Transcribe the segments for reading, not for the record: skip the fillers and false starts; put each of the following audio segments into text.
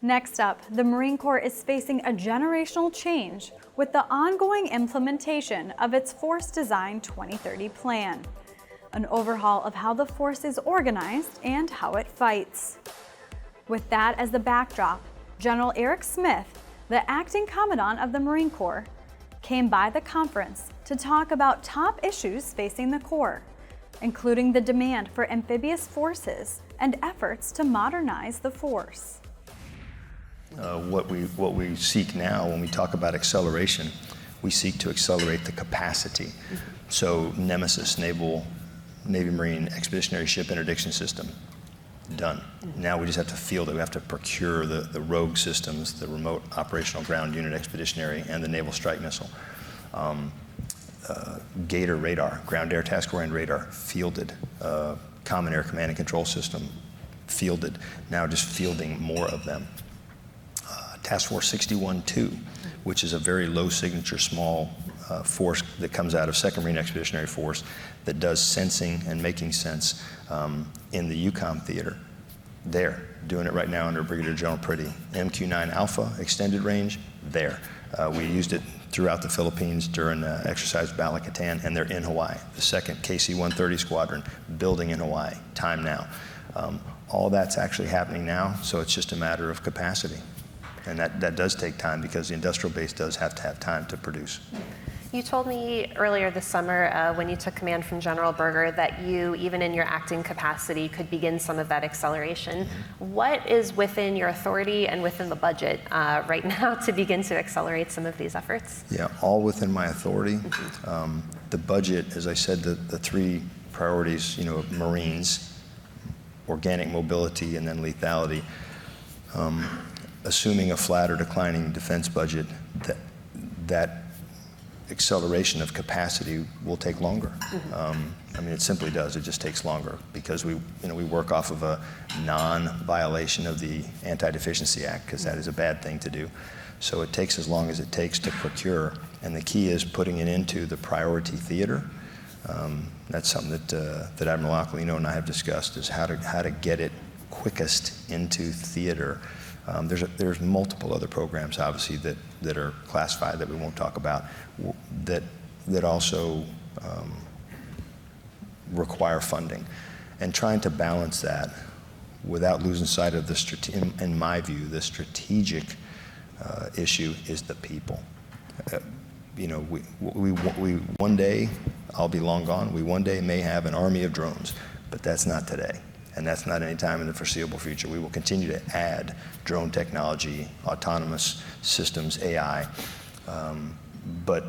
Next up, the Marine Corps is facing a generational change with the ongoing implementation of its Force Design 2030 plan, an overhaul of how the force is organized and how it fights. With that as the backdrop, General Eric Smith, the acting commandant of the Marine Corps, came by the conference to talk about top issues facing the Corps, including the demand for amphibious forces and efforts to modernize the force. What we seek now when we talk about acceleration, we seek to accelerate the capacity. So Nemesis, Navy Marine Expeditionary Ship Interdiction System, done. Now we just have to field it. We have to procure the rogue systems, the Remote Operational Ground Unit Expeditionary, and the Naval Strike Missile. Gator radar, Ground Air Task Oriented Radar, fielded. Common Air Command and Control System, fielded. Now just fielding more of them. Task Force 61-2, which is a very low signature, small force that comes out of 2nd Marine Expeditionary Force that does sensing and making sense in the EUCOM theater. There, doing it right now under Brigadier General Priddy. MQ-9 Alpha, extended range, there. We used it throughout the Philippines during exercise Bala-Catan, and they're in Hawaii. The 2nd KC-130 Squadron, building in Hawaii, time now. All that's actually happening now, so it's just a matter of capacity. And that does take time because the industrial base does have to have time to produce. You told me earlier this summer when you took command from General Berger that you, even in your acting capacity, could begin some of that acceleration. What is within your authority and within the budget right now to begin to accelerate some of these efforts? Yeah, all within my authority. The budget, as I said, the three priorities, Marines, organic mobility, and then lethality. Assuming a flat or declining defense budget, that acceleration of capacity will take longer. It simply does. It just takes longer because we work off of a non-violation of the Anti-Deficiency Act, because that is a bad thing to do. So it takes as long as it takes to procure, and the key is putting it into the priority theater. That's something that Admiral Aquilino and I have discussed, is how to get it quickest into theater. There's multiple other programs, obviously, that are classified that we won't talk about, that also require funding. And trying to balance that without losing sight of in my view, the strategic issue is the people. We one day, I'll be long gone, we one day may have an army of drones, but that's not today. And that's not any time in the foreseeable future. We will continue to add drone technology, autonomous systems, AI. But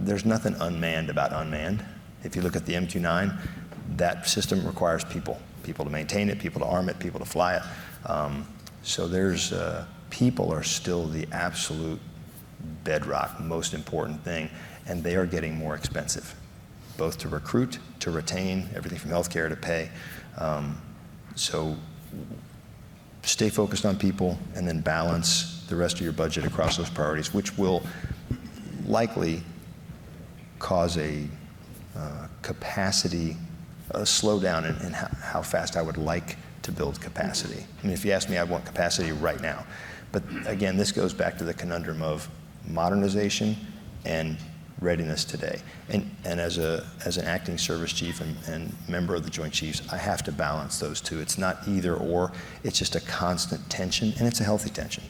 there's nothing unmanned about unmanned. If you look at the MQ-9, that system requires people to maintain it, people to arm it, people to fly it. So there's, people are still the absolute bedrock, most important thing, and they are getting more expensive, both to recruit, to retain, everything from healthcare to pay. So stay focused on people and then balance the rest of your budget across those priorities, which will likely cause a capacity, a slowdown in how fast I would like to build capacity. If you ask me, I want capacity right now. But again, this goes back to the conundrum of modernization and readiness today. And as an acting service chief and member of the Joint Chiefs, I have to balance those two. It's not either or, it's just a constant tension, and it's a healthy tension.